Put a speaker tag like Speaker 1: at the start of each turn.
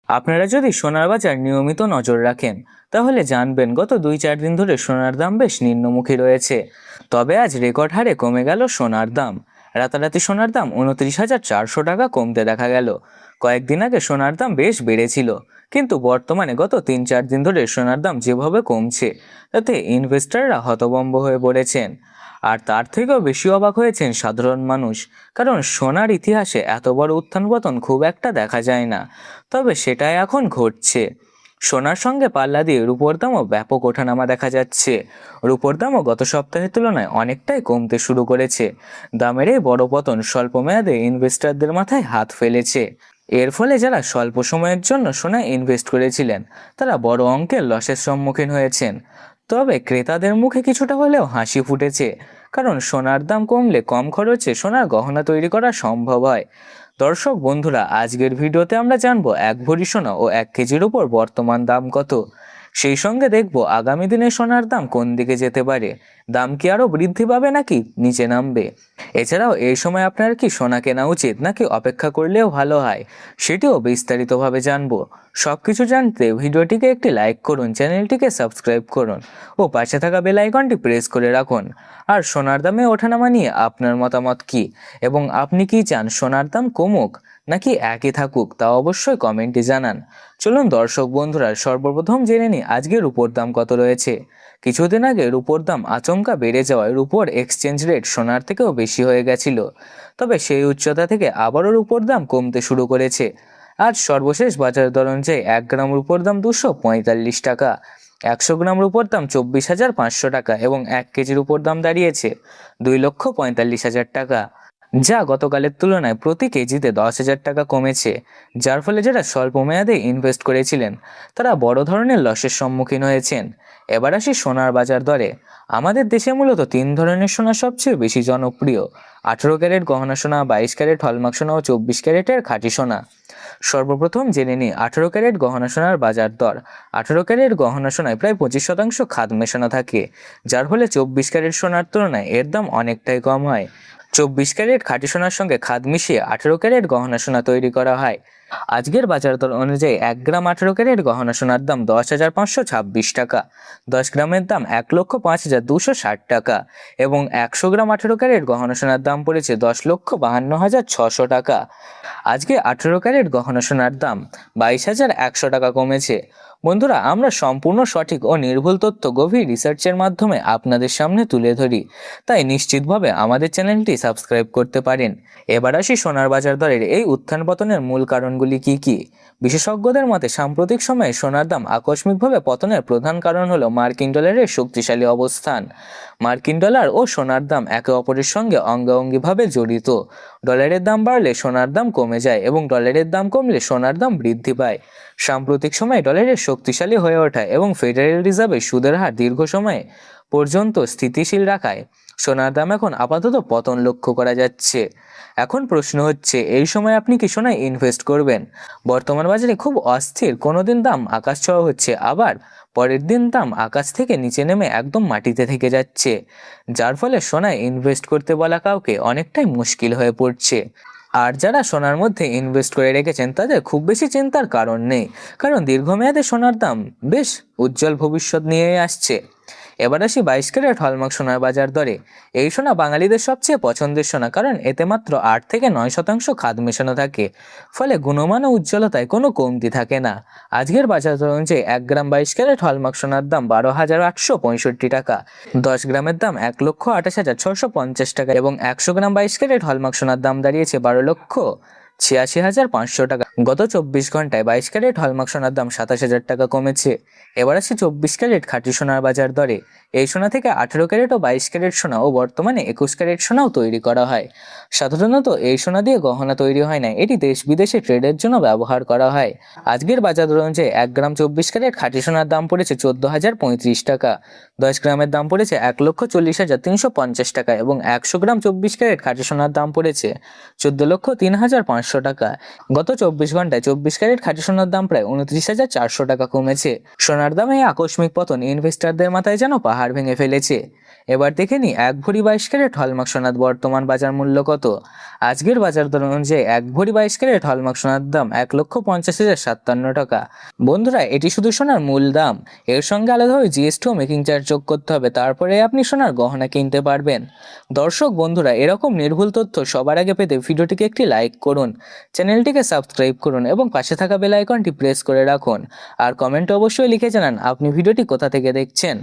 Speaker 1: আপনারা যদি সোনার বাজার নিয়মিত নজর রাখেন তাহলে জানবেন গত 2-4 দিন ধরে সোনার দাম বেশ নিম্নমুখী রয়েছে। তবে আজ রেকর্ড হারে কমে গেল সোনার দাম। রাতারাতি সোনার দাম 29,400 টাকা কমতে দেখা গেল। কয়েকদিন আগে সোনার দাম বেশ বেড়েছিল, কিন্তু বর্তমানে গত 3-4 দিন ধরে সোনার দাম যেভাবে কমছে তাতে ইনভেস্টররা হতভম্ব হয়ে পড়েছেন। আর তার থেকেও বেশি অবাক হয়েছেন সাধারণ মানুষ, কারণ সোনার ইতিহাসে এত বড় উত্থান পতন খুব একটা দেখা যায় না। তবে সেটাই এখন ঘটছে। সোনার সঙ্গে পাল্লা দিয়ে রূপোর দামও ব্যাপক ওঠানামা দেখা যাচ্ছে। রূপোর দামও গত সপ্তাহের তুলনায় অনেকটাই কমতে শুরু করেছে। দামের এই বড় পতন স্বল্প মেয়াদে ইনভেস্টরদের মাথায় হাত ফেলেছে। এর ফলে যারা স্বল্প সময়ের জন্য সোনায় ইনভেস্ট করেছিলেন তারা বড় অঙ্কের লসের সম্মুখীন হয়েছেন। তবে ক্রেতাদের মুখে কিছুটা হলেও হাসি ফুটেছে, কারণ সোনার দাম কমলে কম খরচে সোনার গহনা তৈরি করা সম্ভব হয়। দর্শক বন্ধুরা, আজকের ভিডিওতে আমরা জানবো 1 ভরি সোনা ও 1 কেজির উপর বর্তমান দাম কত। সেই সঙ্গে দেখব আগামী দিনে সোনার দাম কোন দিকে যেতে পারে। দাম কি আরো বৃদ্ধি পাবে নাকি নিচে নামবে? এছাড়াও এই সময় আপনার কি সোনা কেনা উচিত নাকি অপেক্ষা করলেও ভালো হয়, সেটিও বিস্তারিতভাবে জানবো। সবকিছু জানতে ভিডিওটিকে একটি লাইক করুন, চ্যানেলটিকে সাবস্ক্রাইব করুন ও পাশে থাকা বেল আইকনটি প্রেস করে রাখুন। আর সোনার দামে ওঠানামা নিয়ে আপনার মতামত কি, এবং আপনি কি চান সোনার দাম কমুক নাকি একই থাকুক, তা অবশ্যই কমেন্টে জানান। চলুন দর্শক বন্ধুরা, সর্বপ্রথম জেনে নিই আজকের রূপোর দাম কত রয়েছে। কিছুদিন আগে রূপোর দাম আচমকা বেড়ে যাওয়ায় রূপোর এক্সচেঞ্জ রেট সোনার থেকেও বেশি হয়ে গেছিল। তবে সেই উচ্চতা থেকে আবারও রূপোর দাম কমতে শুরু করেছে। আজ সর্বশেষ বাজার দর অনুযায়ী 1 গ্রাম রূপোর দাম 245 টাকা, 100 গ্রাম রূপোর দাম 24,500 টাকা এবং 1 কেজির উপর দাম দাঁড়িয়েছে 2,45,000 টাকা, যা গতকালের তুলনায় প্রতি কেজিতে 10,000 টাকা কমেছে। যার ফলে যারা স্বল্প মেয়াদে ইনভেস্ট করেছিলেন তারা বড় ধরনের লসের সম্মুখীন হয়েছেন। এবার আসি সোনার বাজার দরে। আমাদের দেশে মূলত 3 ধরনের সোনা সবচেয়ে বেশি জনপ্রিয়: 18 ক্যারেট গহনা সোনা, 22 ক্যারেট হলমার্ক সোনা ও 24 ক্যারেটের খাঁটি সোনা। সর্বপ্রথম জেনে নিই 18 ক্যারেট গহনা সোনার বাজার দর। 18 ক্যারেট গহনা সোনায় প্রায় 25% খাদ মেশানো থাকে, যার ফলে 24 ক্যারেট সোনার তুলনায় এর দাম অনেকটাই কম হয়। 24 ক্যারেট খাঁটি সোনার সঙ্গে খাদ মিশিয়ে 18 ক্যারেট গহনা সোনা তৈরি করা হয়। আজকের বাজার দর অনুযায়ী 1 গ্রাম 18 ক্যারেট গহনা সোনার দাম 10,526 টাকা, 10 গ্রামের দাম 1,05,260 টাকা এবং 100 গ্রাম 18 ক্যারেট গহনা সোনার দাম পড়েছে 10,52,600 টাকা। আজকে 18 ক্যারেট গহনা সোনার দাম 22,100 টাকা কমেছে। বন্ধুরা, আমরা সম্পূর্ণ সঠিক ও নির্ভুল তথ্য গভীর রিসার্চের মাধ্যমে আপনাদের সামনে তুলে ধরি, তাই নিশ্চিতভাবে আমাদের চ্যানেলটি সাবস্ক্রাইব করতে পারেন। এবার আসি সোনার বাজার দরের এই উত্থান পতনের মূল কারণগুলি কি কি। বিশেষজ্ঞদের মতে সাম্প্রতিক সময়ে সোনার দাম আকস্মিকভাবে পতনের প্রধান কারণ হলো মার্কিন ডলারের শক্তিশালী অবস্থান। মার্কিন ডলার ও সোনার দাম একে অপরের সঙ্গে অঙ্গাঙ্গিভাবে জড়িত। ডলারের দাম বাড়লে সোনার দাম কমে যায় এবং ডলারের দাম কমলে সোনার দাম বৃদ্ধি পায়। সাম্প্রতিক সময়ে ডলারের শক্তিশালী হয়ে ওঠা এবং ফেডারেল রিজার্ভের সুদের হার দীর্ঘ সময় পর্যন্ত স্থিতিশীল রাখায় সোনার দাম এখন আপাতত পতন লক্ষ্য করা যাচ্ছে। এখন প্রশ্ন হচ্ছে, এই সময় আপনি কি সোনায় ইনভেস্ট করবেন? বর্তমান বাজারে খুব অস্থির, কোনো দিন দাম আকাশ ছোঁয়া হচ্ছে, আবার পরের দিন দাম আকাশ থেকে নিচে নেমে একদম মাটিতে থেকে যাচ্ছে, যার ফলে সোনায় ইনভেস্ট করতে বলা কাউকে অনেকটাই মুশকিল হয়ে পড়ছে। আর যারা সোনার মধ্যে ইনভেস্ট করে রেখেছেন তাদের খুব বেশি চিন্তার কারণ নেই, কারণ দীর্ঘমেয়াদে সোনার দাম বেশ উজ্জ্বল ভবিষ্যৎ নিয়ে আসছে। এবার আসি 22 ক্যারেট হলমার্ক সোনার বাজার দরে। এই সোনা বাঙালিদের সবচেয়ে পছন্দের সোনা, কারণ এতে মাত্র 8 থেকে 9% খাদ মেশানো থাকে, ফলে গুণমান ও উজ্জ্বলতায় কোনো কমতি থাকে না। আজকের বাজার দর অনুযায়ী 1 গ্রাম 22 ক্যারেট হলমার্ক সোনার দাম 12,865 টাকা, 10 গ্রামের দাম 1,28,650 টাকা এবং 100 গ্রাম 22 ক্যারেট হলমার্ক সোনার দাম দাঁড়িয়েছে 12,86,500 টাকা। গত 24 ঘন্টায় 22 ক্যারেট হলমার্ক সোনার দাম 27,000 টাকা কমেছে। এবার আসি 24 ক্যারেট খাঁটি সোনার বাজার দরে। এই সোনা থেকে 18 ক্যারেট ও 22 ক্যারেট সোনা ও বর্তমানে 21 ক্যারেট সোনাও তৈরি করা হয়। সাধারণত এই সোনা দিয়ে গহনা তৈরি হয় না, এটি দেশ বিদেশে ট্রেডের জন্য ব্যবহার করা হয়। আজকের বাজার দর অনুযায়ী 1 গ্রাম 24 ক্যারেট খাঁটি সোনার দাম পড়েছে 14,035 টাকা, 10 গ্রামের দাম পড়েছে 1,40,350 টাকা এবং 100 গ্রাম 24 ক্যারেট খাঁটি সোনার দাম পড়েছে 14,03,500 টাকা। গত 24 ঘন্টায় 24 ক্যারেট খাঁটি সোনার দাম প্রায় 29,400 টাকা কমেছে। সোনার দামে এই আকস্মিক পতন ইনভেস্টরদের মাথায় যেন পাহাড় ভেঙে ফেলেছে। এবার দেখে নি 1 ভরি 22 ক্যারেট হলমার্ক সোনার বর্তমান বাজার মূল্য কত। আজকের বাজার দর অনুযায়ী 1 ভরি 22 ক্যারেট হলমার্ক সোনার দাম 1,50,057 টাকা। বন্ধুরা, এটি শুধু সোনার মূল দাম, এর সঙ্গে আলাদাভাবে জিএসটি ও মেকিং চার্জ যোগ করতে হবে, তারপরে আপনি সোনার গহনা কিনতে পারবেন। দর্শক বন্ধুরা, এরকম নির্ভুল তথ্য সবার আগে পেতে ভিডিওটিকে একটি লাইক করুন, চ্যানেলটিকে সাবস্ক্রাইব করুন এবং পাশে থাকা বেল আইকনটি প্রেস করে রাখুন। আর কমেন্টে অবশ্যই লিখে জানান আপনি ভিডিওটি কোথা থেকে দেখছেন।